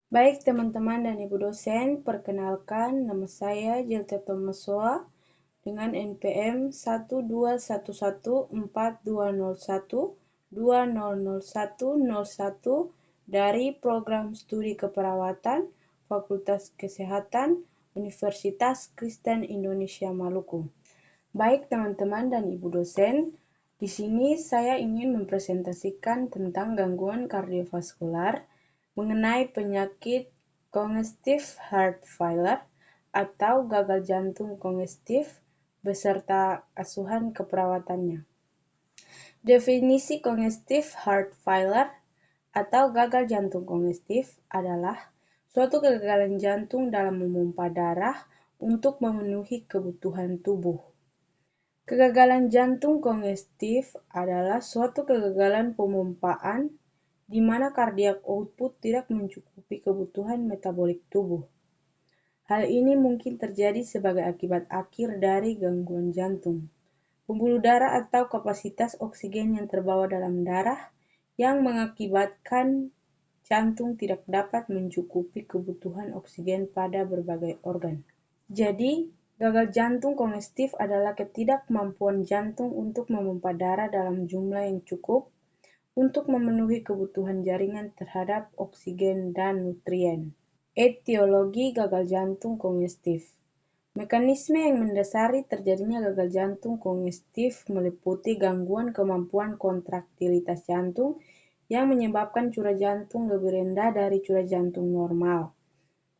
Baik teman-teman dan Ibu dosen, perkenalkan nama saya Jelta Tomasoa dengan NPM 12142012001 dari Program Studi Keperawatan Fakultas Kesehatan Universitas Kristen Indonesia Maluku. Baik teman-teman dan Ibu dosen, di sini saya ingin mempresentasikan tentang gangguan kardiovaskular mengenai penyakit congestive heart failure atau gagal jantung kongestif beserta asuhan keperawatannya. Definisi congestive heart failure atau gagal jantung kongestif adalah suatu kegagalan jantung dalam memompa darah untuk memenuhi kebutuhan tubuh. Kegagalan jantung kongestif adalah suatu kegagalan pemompaan di mana cardiac output tidak mencukupi kebutuhan metabolik tubuh. Hal ini mungkin terjadi sebagai akibat akhir dari gangguan jantung. Pembuluh darah atau kapasitas oksigen yang terbawa dalam darah yang mengakibatkan jantung tidak dapat mencukupi kebutuhan oksigen pada berbagai organ. Jadi, gagal jantung kongestif adalah ketidakmampuan jantung untuk memompa darah dalam jumlah yang cukup untuk memenuhi kebutuhan jaringan terhadap oksigen dan nutrien. Etiologi gagal jantung kongestif. Mekanisme yang mendasari terjadinya gagal jantung kongestif meliputi gangguan kemampuan kontraktilitas jantung yang menyebabkan curah jantung lebih rendah dari curah jantung normal.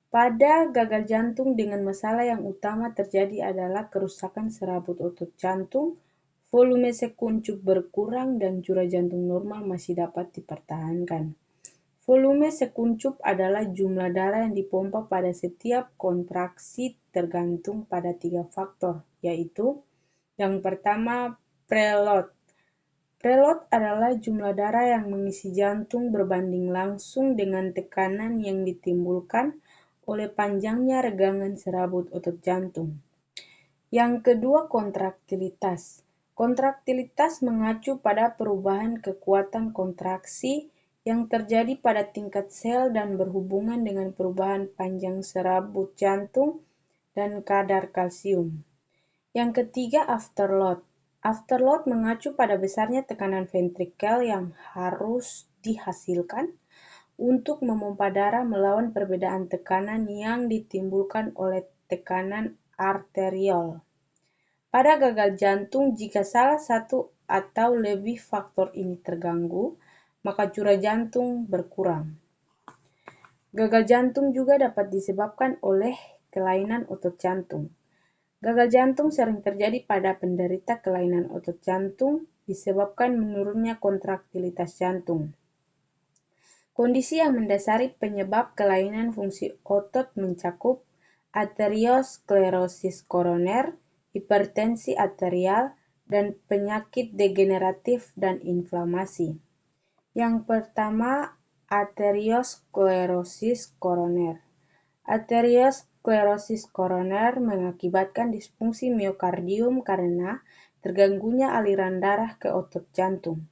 Pada gagal jantung dengan masalah yang utama terjadi adalah kerusakan serabut otot jantung, volume sekuncup berkurang dan curah jantung normal masih dapat dipertahankan. Volume sekuncup adalah jumlah darah yang dipompa pada setiap kontraksi tergantung pada 3 faktor, yaitu yang pertama preload. Preload adalah jumlah darah yang mengisi jantung berbanding langsung dengan tekanan yang ditimbulkan oleh panjangnya regangan serabut otot jantung. Yang kedua, kontraktilitas. Kontraktilitas mengacu pada perubahan kekuatan kontraksi yang terjadi pada tingkat sel dan berhubungan dengan perubahan panjang serabut jantung dan kadar kalsium. Yang ketiga, afterload. Afterload mengacu pada besarnya tekanan ventrikel yang harus dihasilkan untuk memompa darah melawan perbedaan tekanan yang ditimbulkan oleh tekanan arteriol. Pada gagal jantung, jika salah satu atau lebih faktor ini terganggu, maka curah jantung berkurang. Gagal jantung juga dapat disebabkan oleh kelainan otot jantung. Gagal jantung sering terjadi pada penderita kelainan otot jantung disebabkan menurunnya kontraktilitas jantung. Kondisi yang mendasari penyebab kelainan fungsi otot mencakup arteriosklerosis koroner, hipertensi arterial, dan penyakit degeneratif dan inflamasi. Yang pertama, arteriosklerosis koroner. Arteriosklerosis koroner mengakibatkan disfungsi miokardium karena terganggunya aliran darah ke otot jantung.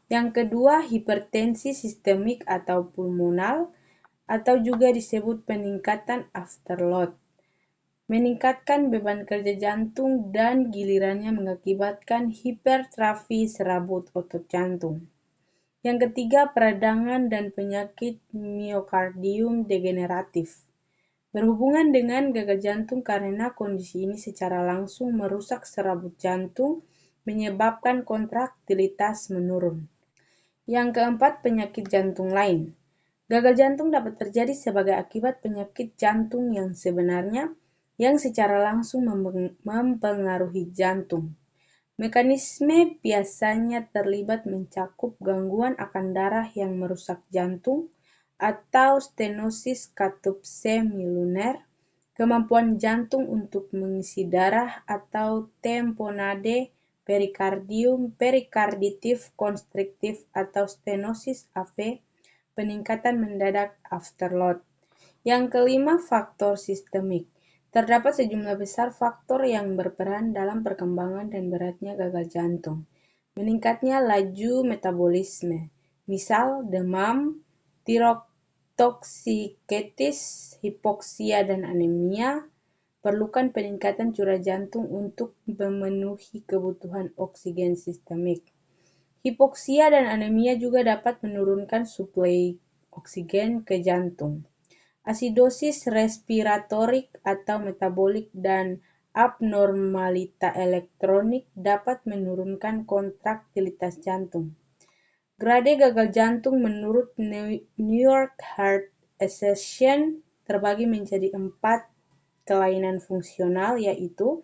Yang kedua, hipertensi sistemik atau pulmonal atau juga disebut peningkatan afterload. Meningkatkan beban kerja jantung dan gilirannya mengakibatkan hipertrofi serabut otot jantung. Yang ketiga, peradangan dan penyakit miokardium degeneratif. Berhubungan dengan gagal jantung karena kondisi ini secara langsung merusak serabut jantung, menyebabkan kontraktilitas menurun. Yang keempat, penyakit jantung lain. Gagal jantung dapat terjadi sebagai akibat penyakit jantung yang sebenarnya yang secara langsung mempengaruhi jantung. Mekanisme biasanya terlibat mencakup gangguan akan darah yang merusak jantung atau stenosis katup semiluner, kemampuan jantung untuk mengisi darah atau tamponade perikardium, perikarditif konstriktif atau stenosis AV, peningkatan mendadak afterload. Yang kelima, faktor sistemik. Terdapat sejumlah besar faktor yang berperan dalam perkembangan dan beratnya gagal jantung. Meningkatnya laju metabolisme, misal demam, toksiketis, hipoksia, dan anemia perlukan peningkatan curah jantung untuk memenuhi kebutuhan oksigen sistemik. Hipoksia dan anemia juga dapat menurunkan suplai oksigen ke jantung. Asidosis respiratorik atau metabolik dan abnormalita elektronik dapat menurunkan kontraktilitas jantung. Grade gagal jantung menurut New York Heart Association terbagi menjadi 4 kelainan fungsional, yaitu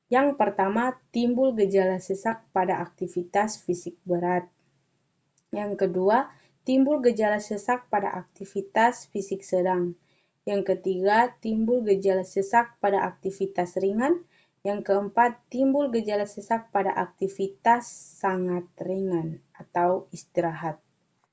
yang pertama, timbul gejala sesak pada aktivitas fisik berat. Yang kedua, timbul gejala sesak pada aktivitas fisik sedang. Yang ketiga, timbul gejala sesak pada aktivitas ringan. Yang keempat, timbul gejala sesak pada aktivitas sangat ringan atau istirahat.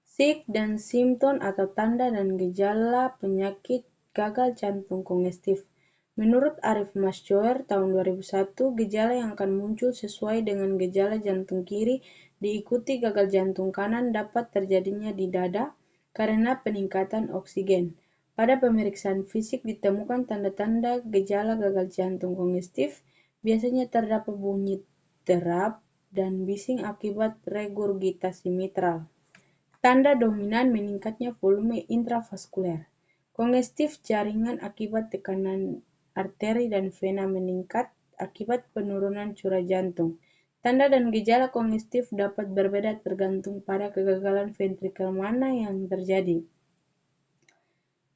Sik dan simptom atau tanda dan gejala penyakit gagal jantung kongestif. Menurut Arif Masjoer tahun 2001, gejala yang akan muncul sesuai dengan gejala jantung kiri diikuti gagal jantung kanan dapat terjadinya di dada karena peningkatan oksigen. Pada pemeriksaan fisik ditemukan tanda-tanda gejala gagal jantung kongestif, biasanya terdapat bunyi derap dan bising akibat regurgitasi mitral. Tanda dominan meningkatnya volume intravaskuler. Kongestif jaringan akibat tekanan arteri dan vena meningkat akibat penurunan curah jantung. Tanda dan gejala kongestif dapat berbeda tergantung pada kegagalan ventrikel mana yang terjadi.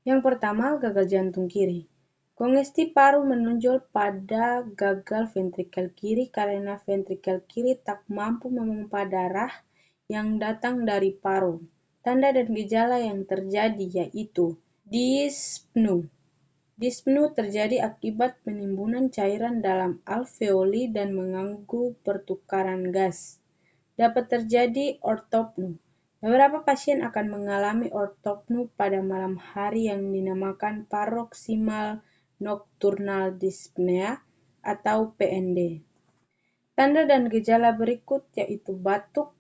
Yang pertama, gagal jantung kiri. Kongestif paru menonjol pada gagal ventrikel kiri karena ventrikel kiri tak mampu memompa darah yang datang dari paru. Tanda dan gejala yang terjadi yaitu dyspnea. Dyspnea terjadi akibat penimbunan cairan dalam alveoli dan mengganggu pertukaran gas. Dapat terjadi ortopnea. Beberapa pasien akan mengalami ortopnea pada malam hari yang dinamakan paroxysmal nocturnal dyspnea atau PND. Tanda dan gejala berikut yaitu batuk,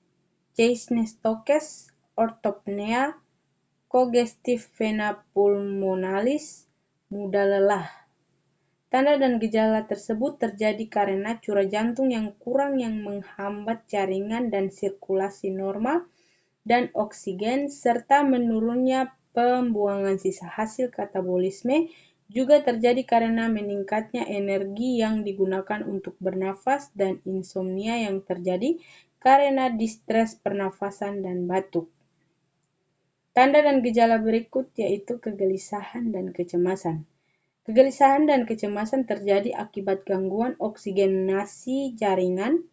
chest-stokes, ortopnea, congestive vena pulmonalis, mudah lelah. Tanda dan gejala tersebut terjadi karena curah jantung yang kurang yang menghambat jaringan dan sirkulasi normal dan oksigen serta menurunnya pembuangan sisa hasil katabolisme juga terjadi karena meningkatnya energi yang digunakan untuk bernafas dan insomnia yang terjadi karena distres pernafasan dan batuk. Tanda dan gejala berikut yaitu kegelisahan dan kecemasan. Kegelisahan dan kecemasan terjadi akibat gangguan oksigenasi jaringan,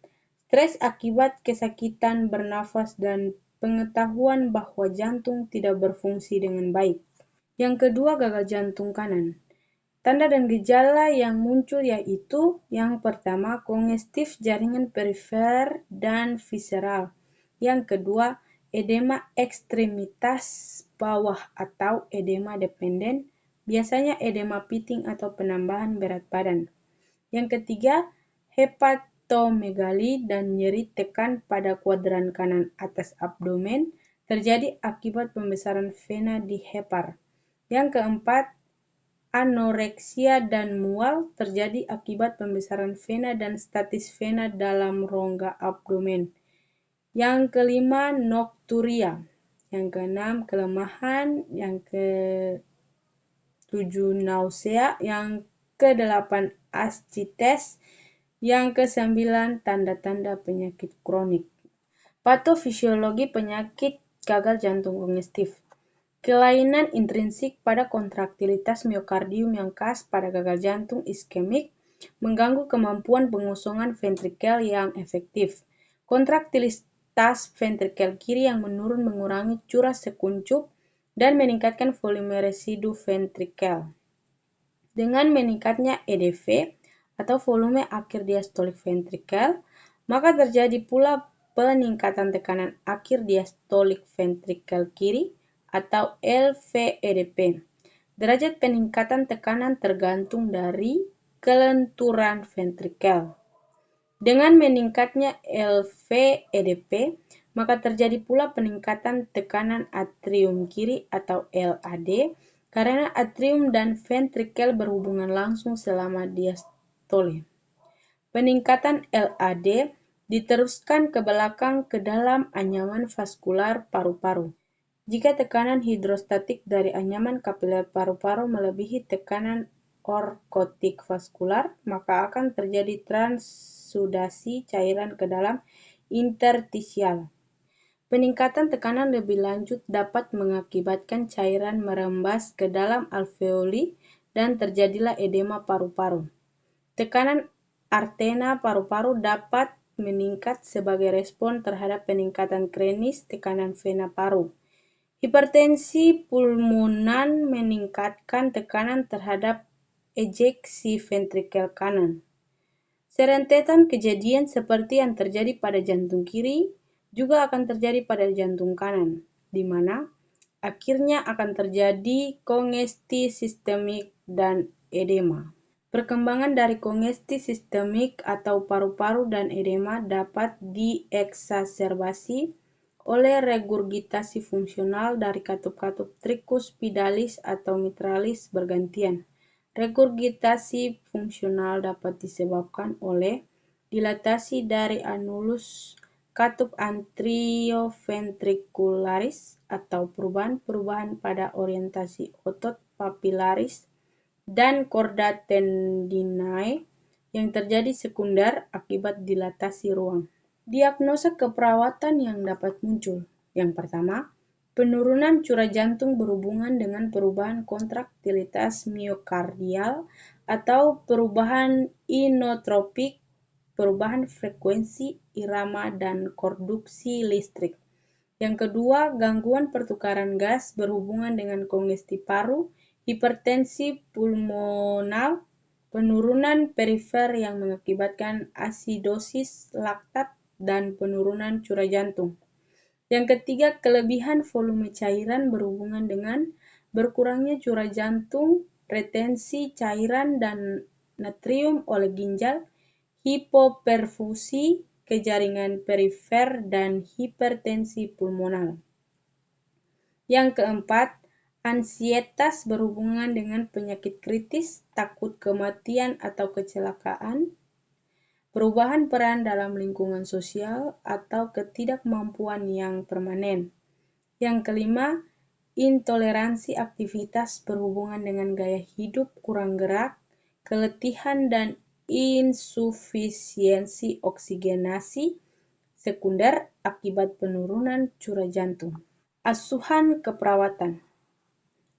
stres akibat kesakitan bernafas dan pengetahuan bahwa jantung tidak berfungsi dengan baik. Yang kedua, gagal jantung kanan. Tanda dan gejala yang muncul yaitu yang pertama, kongestif jaringan perifer dan visceral. Yang kedua, edema ekstremitas bawah atau edema dependen, biasanya edema pitting atau penambahan berat badan. Yang ketiga, hepatomegali dan nyeri tekan pada kuadran kanan atas abdomen terjadi akibat pembesaran vena di hepar. Yang keempat, anoreksia dan mual terjadi akibat pembesaran vena dan stasis vena dalam rongga abdomen. Yang kelima, nokturia. Yang keenam, kelemahan. Yang ketujuh, nausea. Yang kedelapan, ascites. Yang kesembilan, tanda-tanda penyakit kronik. Patofisiologi penyakit gagal jantung kongestif. Kelainan intrinsik pada kontraktilitas miokardium yang khas pada gagal jantung iskemik mengganggu kemampuan pengosongan ventrikel yang efektif. Kontraktilitas ventrikel kiri yang menurun mengurangi curah sekuncup dan meningkatkan volume residu ventrikel. Dengan meningkatnya EDV atau volume akhir diastolik ventrikel, maka terjadi pula peningkatan tekanan akhir diastolik ventrikel kiri atau LVEDP. Derajat peningkatan tekanan tergantung dari kelenturan ventrikel. Dengan meningkatnya LVEDP, maka terjadi pula peningkatan tekanan atrium kiri atau LAD karena atrium dan ventrikel berhubungan langsung selama diastole. Peningkatan LAD diteruskan ke belakang ke dalam anyaman vaskular paru-paru. Jika tekanan hidrostatik dari anyaman kapiler paru-paru melebihi tekanan orkotik vaskular, maka akan terjadi transudasi cairan ke dalam interstisial. Peningkatan tekanan lebih lanjut dapat mengakibatkan cairan merembas ke dalam alveoli dan terjadilah edema paru-paru. Tekanan artena paru-paru dapat meningkat sebagai respon terhadap peningkatan krenis tekanan vena paru. Hipertensi pulmonan meningkatkan tekanan terhadap ejeksi ventrikel kanan. Serentetan kejadian seperti yang terjadi pada jantung kiri juga akan terjadi pada jantung kanan, di mana akhirnya akan terjadi kongesti sistemik dan edema. Perkembangan dari kongesti sistemik atau paru-paru dan edema dapat dieksaserbasi oleh regurgitasi fungsional dari katup-katup tricus pidalis atau mitralis bergantian. Regurgitasi fungsional dapat disebabkan oleh dilatasi dari anulus katup atrioventricularis atau perubahan-perubahan pada orientasi otot papilaris dan chorda tendinae yang terjadi sekunder akibat dilatasi ruang. Diagnosa keperawatan yang dapat muncul. Yang pertama, penurunan curah jantung berhubungan dengan perubahan kontraktilitas miokardial atau perubahan inotropik, perubahan frekuensi irama dan konduksi listrik. Yang kedua, gangguan pertukaran gas berhubungan dengan kongesti paru, hipertensi pulmonal, penurunan perifer yang mengakibatkan asidosis laktat, dan penurunan curah jantung. Yang ketiga, kelebihan volume cairan berhubungan dengan berkurangnya curah jantung, retensi cairan dan natrium oleh ginjal, hipoperfusi ke jaringan perifer, dan hipertensi pulmonal. Yang keempat, ansietas berhubungan dengan penyakit kritis, takut kematian atau kecelakaan, perubahan peran dalam lingkungan sosial, atau ketidakmampuan yang permanen. Yang kelima, intoleransi aktivitas berhubungan dengan gaya hidup kurang gerak, keletihan dan insufisiensi oksigenasi sekunder akibat penurunan curah jantung. Asuhan keperawatan.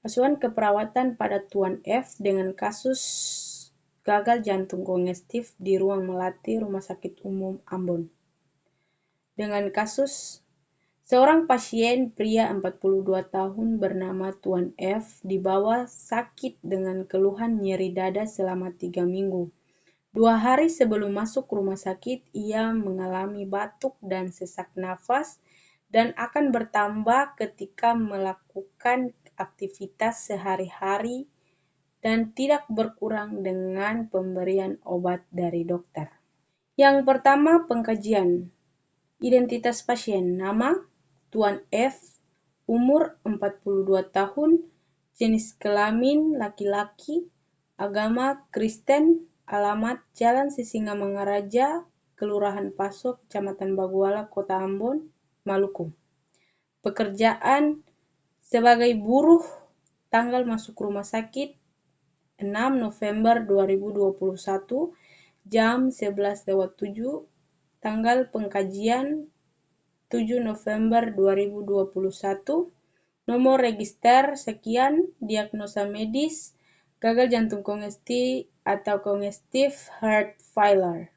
Asuhan keperawatan pada Tuan F dengan kasus gagal jantung kongestif di ruang melati Rumah Sakit Umum Ambon. Dengan kasus seorang pasien pria 42 tahun bernama Tuan F dibawa sakit dengan keluhan nyeri dada selama 3 minggu. 2 hari sebelum masuk rumah sakit, ia mengalami batuk dan sesak nafas dan akan bertambah ketika melakukan aktivitas sehari-hari dan tidak berkurang dengan pemberian obat dari dokter. Yang pertama, pengkajian. Identitas pasien, nama Tuan F, umur 42 tahun, jenis kelamin laki-laki, agama Kristen, alamat Jalan Sisingamangaraja, Kelurahan Paso, Kecamatan Baguala, Kota Ambon, Maluku. Pekerjaan sebagai buruh, tanggal masuk rumah sakit 6 November 2021, jam 11.07, tanggal pengkajian 7 November 2021, nomor register sekian, diagnosa medis, gagal jantung kongestif atau congestive heart failure.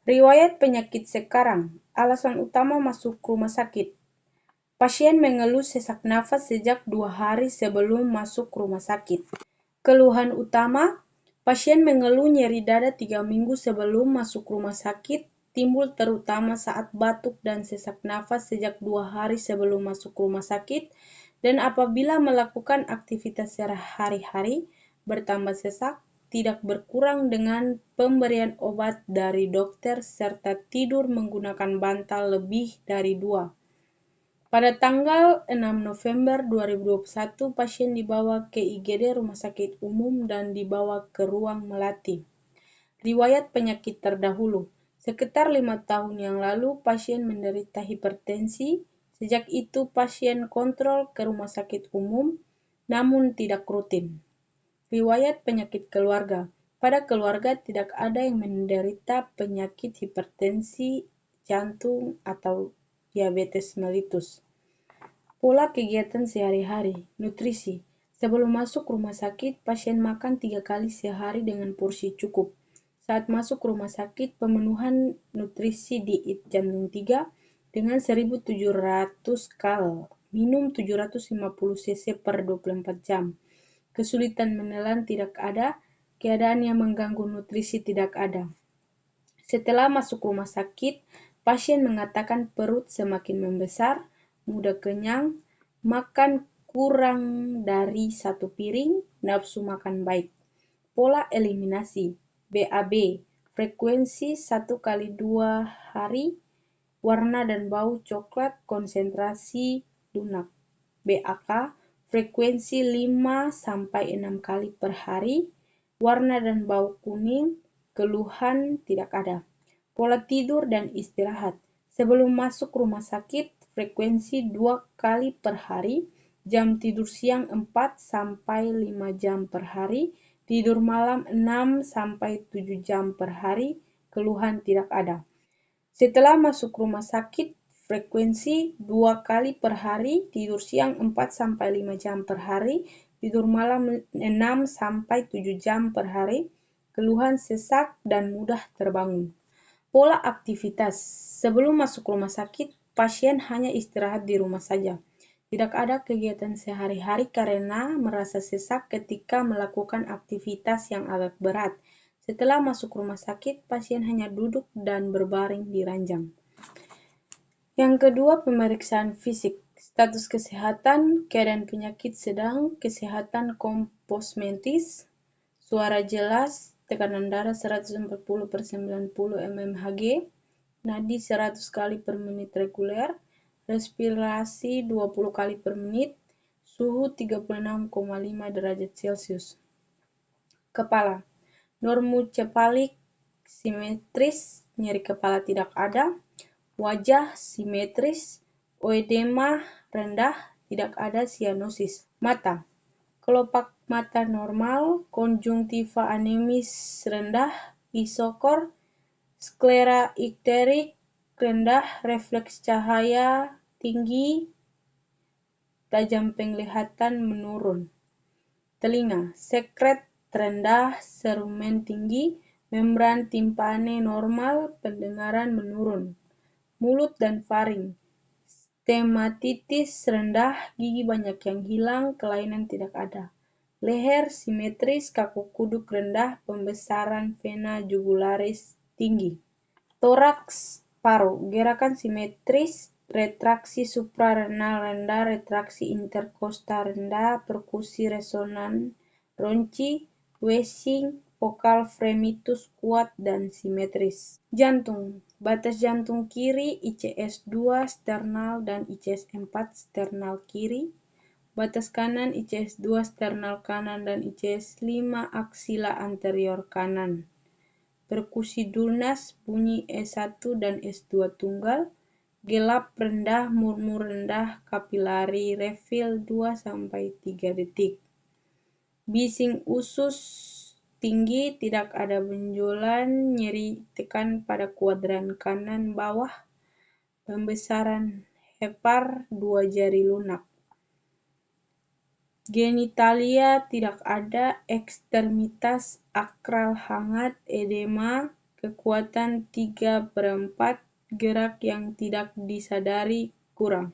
Riwayat penyakit sekarang, alasan utama masuk rumah sakit. Pasien mengeluh sesak nafas sejak 2 hari sebelum masuk rumah sakit. Keluhan utama, pasien mengeluh nyeri dada 3 minggu sebelum masuk rumah sakit, timbul terutama saat batuk dan sesak nafas sejak 2 hari sebelum masuk rumah sakit, dan apabila melakukan aktivitas sehari-hari, bertambah sesak, tidak berkurang dengan pemberian obat dari dokter serta tidur menggunakan bantal lebih dari 2. Pada tanggal 6 November 2021, pasien dibawa ke IGD Rumah Sakit Umum dan dibawa ke ruang melati. Riwayat penyakit terdahulu. Sekitar 5 tahun yang lalu, pasien menderita hipertensi. Sejak itu, pasien kontrol ke rumah sakit umum, namun tidak rutin. Riwayat penyakit keluarga. Pada keluarga tidak ada yang menderita penyakit hipertensi, jantung, atau diabetes mellitus. Pola kegiatan sehari-hari. Nutrisi. Sebelum masuk rumah sakit, pasien makan 3 kali sehari dengan porsi cukup. Saat masuk rumah sakit, pemenuhan nutrisi diet jantung 3 dengan 1.700 kal, minum 750 cc per 24 jam. Kesulitan menelan tidak ada, keadaan yang mengganggu nutrisi tidak ada. Setelah masuk rumah sakit, pasien mengatakan perut semakin membesar, mudah kenyang, makan kurang dari 1 piring, nafsu makan baik. Pola eliminasi. BAB, frekuensi 1 kali 2 hari, warna dan bau coklat, konsentrasi lunak. BAK, frekuensi 5-6 kali per hari, warna dan bau kuning, keluhan tidak ada. Pola tidur dan istirahat. Sebelum masuk rumah sakit, frekuensi 2 kali per hari, jam tidur siang 4-5 jam per hari, tidur malam 6-7 jam per hari, keluhan tidak ada. Setelah masuk rumah sakit, frekuensi 2 kali per hari, tidur siang 4-5 jam per hari, tidur malam 6-7 jam per hari, keluhan sesak dan mudah terbangun. Pola aktivitas. Sebelum masuk rumah sakit, pasien hanya istirahat di rumah saja. Tidak ada kegiatan sehari-hari karena merasa sesak ketika melakukan aktivitas yang agak berat. Setelah masuk rumah sakit, pasien hanya duduk dan berbaring di ranjang. Yang kedua, pemeriksaan fisik. Status kesehatan, keadaan penyakit sedang, kesehatan komposmentis, suara jelas, tekanan darah 140/90 mmHg, nadi 100 kali per menit reguler, respirasi 20 kali per menit, suhu 36,5 derajat Celcius. Kepala. Normocephaly simetris, nyeri kepala tidak ada. Wajah simetris, oedema rendah, tidak ada sianosis. Mata. Kelopak mata normal, konjungtiva anemis rendah, isokor, sklera ikterik rendah, refleks cahaya tinggi, tajam penglihatan menurun. Telinga, sekret rendah, serumen tinggi, membran timpane normal, pendengaran menurun. Mulut dan faring, stematitis rendah, gigi banyak yang hilang, kelainan tidak ada. Leher simetris, kaku kuduk rendah, pembesaran vena jugularis tinggi. Toraks paru, gerakan simetris, retraksi suprarenal rendah, retraksi interkostal rendah, perkusi resonan, ronci, Wessing, vokal fremitus kuat dan simetris. Jantung, batas jantung kiri ICS-2 sternal dan ICS-4 sternal kiri, batas kanan ICS-2 sternal kanan dan ICS-5 aksila anterior kanan. Perkusi dulnas, bunyi E1 dan S2 tunggal, gelap rendah, murmur rendah, kapilari refill 2-3 detik. Bising usus tinggi, tidak ada benjolan, nyeri tekan pada kuadran kanan bawah, pembesaran hepar 2 jari lunak. Genitalia tidak ada, ekstremitas akral hangat, edema, kekuatan 3/4, gerak yang tidak disadari kurang.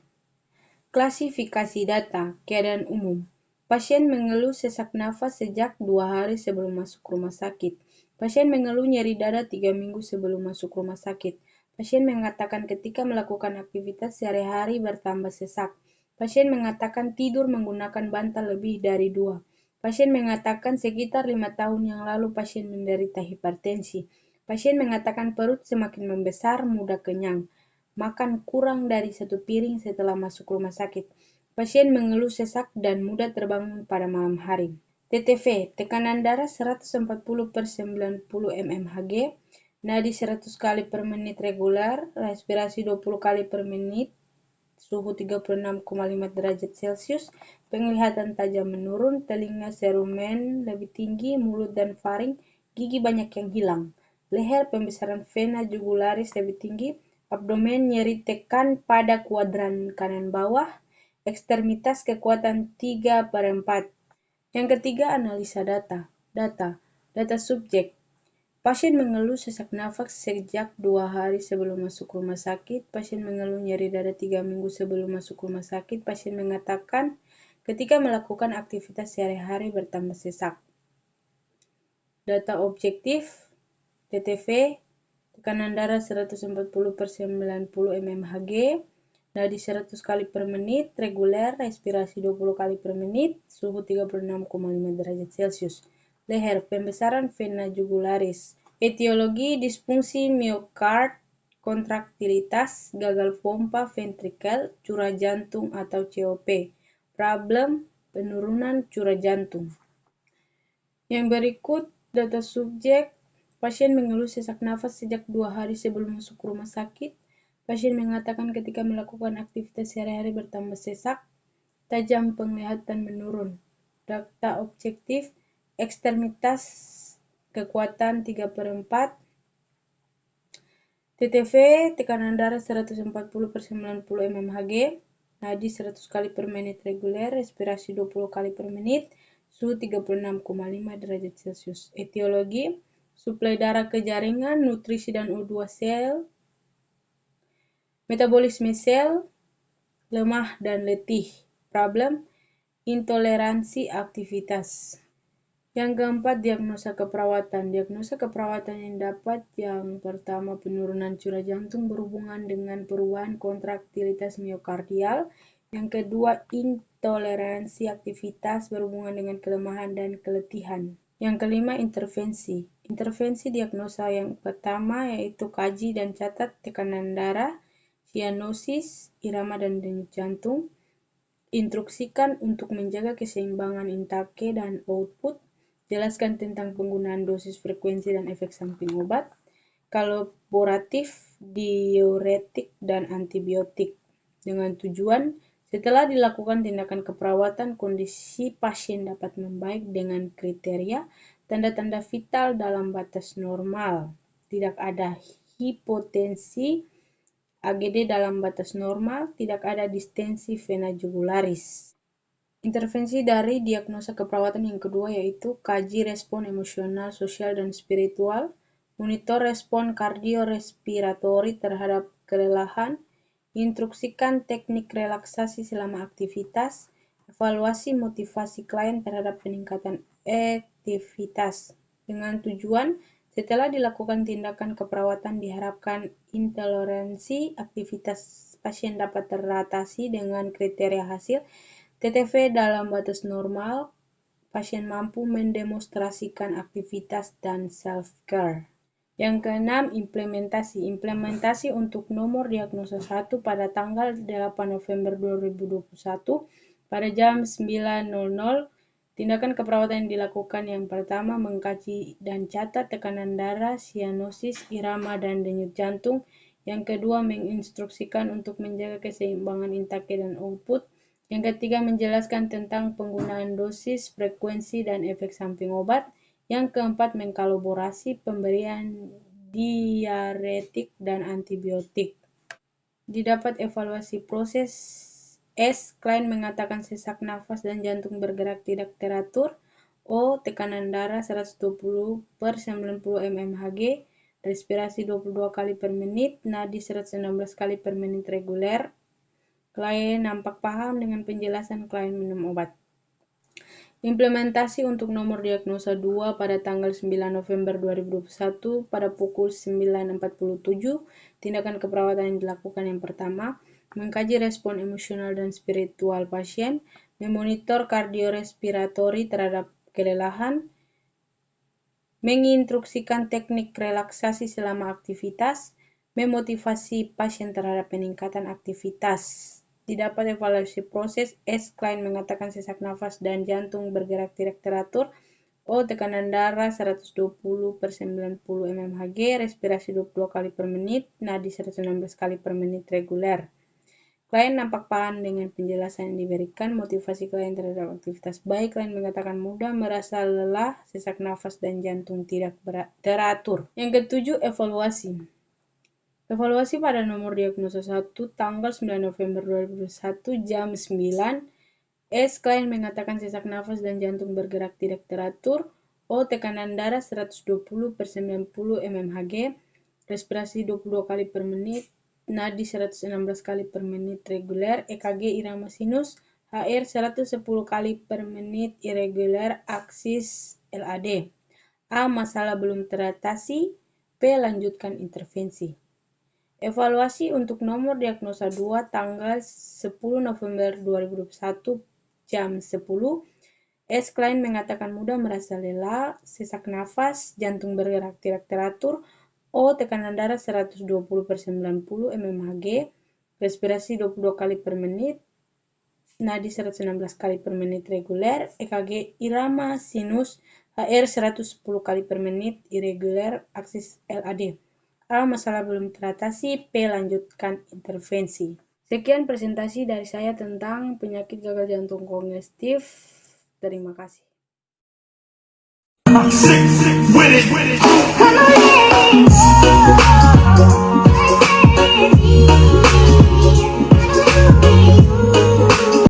Klasifikasi data, keadaan umum. Pasien mengeluh sesak nafas sejak 2 hari sebelum masuk rumah sakit. Pasien mengeluh nyeri dada 3 minggu sebelum masuk rumah sakit. Pasien mengatakan ketika melakukan aktivitas sehari-hari bertambah sesak. Pasien mengatakan tidur menggunakan bantal lebih dari 2. Pasien mengatakan sekitar 5 tahun yang lalu pasien menderita hipertensi. Pasien mengatakan perut semakin membesar, mudah kenyang. makan kurang dari 1 piring setelah masuk rumah sakit. Pasien mengeluh sesak dan mudah terbangun pada malam hari. TTV, tekanan darah 140/90 mmHg, nadi 100 kali per menit reguler, respirasi 20 kali per menit, suhu 36,5 derajat Celcius, penglihatan tajam menurun, telinga serumen lebih tinggi, mulut dan faring, gigi banyak yang hilang, leher pembesaran vena jugularis lebih tinggi, abdomen nyeri tekan pada kuadran kanan bawah, ekstremitas kekuatan 3/4. Yang ketiga, analisa data. Data subjek. Pasien mengeluh sesak nafas sejak 2 hari sebelum masuk rumah sakit. Pasien mengeluh nyeri dada 3 minggu sebelum masuk rumah sakit. Pasien mengatakan ketika melakukan aktivitas sehari-hari bertambah sesak. Data objektif. TTV, tekanan darah 140/90 mmHg, nadi 100 kali per menit, reguler, respirasi 20 kali per menit, suhu 36,5 derajat Celcius. Leher, pembesaran vena jugularis. Etiologi disfungsi miokard, kontraktilitas, gagal pompa ventrikel, curah jantung atau COP. Problem, penurunan curah jantung. Yang berikut data subjek. Pasien mengeluh sesak nafas sejak 2 hari sebelum masuk rumah sakit. Pasien mengatakan ketika melakukan aktivitas sehari-hari bertambah sesak, tajam penglihatan menurun. Data objektif, ekstremitas kekuatan 3/4. TTV, tekanan darah 140/90 mmHg, nadi 100 kali per menit reguler, respirasi 20 kali per menit, suhu 36,5 derajat Celcius. Etiologi, suplai darah ke jaringan, nutrisi dan O2 sel, metabolisme sel, lemah dan letih. Problem, intoleransi aktivitas. Yang keempat, diagnosa keperawatan. Diagnosa keperawatan yang dapat yang pertama, penurunan curah jantung berhubungan dengan perubahan kontraktilitas miokardial. Yang kedua, intoleransi aktivitas berhubungan dengan kelemahan dan keletihan. Yang kelima, intervensi. Intervensi diagnosa yang pertama yaitu kaji dan catat tekanan darah, sianosis, irama dan denyut jantung. Instruksikan untuk menjaga keseimbangan intake dan output. Jelaskan tentang penggunaan dosis, frekuensi, dan efek samping obat. Kolaboratif, diuretik, dan antibiotik. Dengan tujuan, setelah dilakukan tindakan keperawatan, kondisi pasien dapat membaik dengan kriteria tanda-tanda vital dalam batas normal. Tidak ada hipotensi, AGD dalam batas normal, tidak ada distensi vena jugularis. Intervensi dari diagnosa keperawatan yang kedua yaitu kaji respon emosional, sosial, dan spiritual, monitor respon kardiorespiratori terhadap kelelahan, instruksikan teknik relaksasi selama aktivitas, evaluasi motivasi klien terhadap peningkatan aktivitas. Dengan tujuan, setelah dilakukan tindakan keperawatan diharapkan intoleransi aktivitas pasien dapat teratasi dengan kriteria hasil TTV dalam batas normal, pasien mampu mendemonstrasikan aktivitas dan self-care. Yang keenam, implementasi. Implementasi untuk nomor diagnosa 1 pada tanggal 8 November 2021 pada jam 9.00. Tindakan keperawatan yang dilakukan yang pertama, mengkaji dan catat tekanan darah, sianosis, irama, dan denyut jantung. Yang kedua, menginstruksikan untuk menjaga keseimbangan intake dan output. Yang ketiga, menjelaskan tentang penggunaan dosis, frekuensi, dan efek samping obat. Yang keempat, mengkolaborasi pemberian diuretik dan antibiotik. Didapat evaluasi proses S. Klien mengatakan sesak nafas dan jantung bergerak tidak teratur. O. Tekanan darah 120/90 mmHg, respirasi 22 kali per menit, nadi 116 kali per menit reguler. Klien nampak paham dengan penjelasan klien minum obat. Implementasi untuk nomor diagnosa 2 pada tanggal 9 November 2021 pada pukul 9.47, tindakan keperawatan yang dilakukan yang pertama, mengkaji respon emosional dan spiritual pasien, memonitor kardiorespiratori terhadap kelelahan, menginstruksikan teknik relaksasi selama aktivitas, memotivasi pasien terhadap peningkatan aktivitas. Didapat evaluasi proses, S. Klein mengatakan sesak nafas dan jantung bergerak tidak teratur. O. Tekanan darah 120/90 mmHg, respirasi 22 kali per menit, nadi 116 kali per menit reguler. Klien nampak paham dengan penjelasan yang diberikan. Motivasi klien terhadap aktivitas baik. Klien mengatakan mudah merasa lelah, sesak nafas, dan jantung tidak teratur. Yang ketujuh, evaluasi. Evaluasi pada nomor diagnosa 1 tanggal 9 November 2021 jam 9. S. Klien mengatakan sesak nafas dan jantung bergerak tidak teratur. O. Tekanan darah 120/90 mmHg, respirasi 22 kali per menit, nadi 116 kali per menit reguler, EKG irama sinus, HR 110 kali per menit irregular, aksis LAD. A. Masalah belum teratasi. P. Lanjutkan intervensi. Evaluasi untuk nomor diagnosa 2 tanggal 10 November 2021 jam 10. S. Klien mengatakan mudah merasa lelah, sesak nafas, jantung bergerak tidak teratur. O. Tekanan darah 120/90 mmHg, respirasi 22 kali per menit, nadi 116 kali per menit reguler, EKG irama sinus, HR 110 kali per menit irregular, aksis LAD. A. Masalah belum teratasi. P. Lanjutkan intervensi. Sekian presentasi dari saya tentang penyakit gagal jantung kongestif. Terima kasih.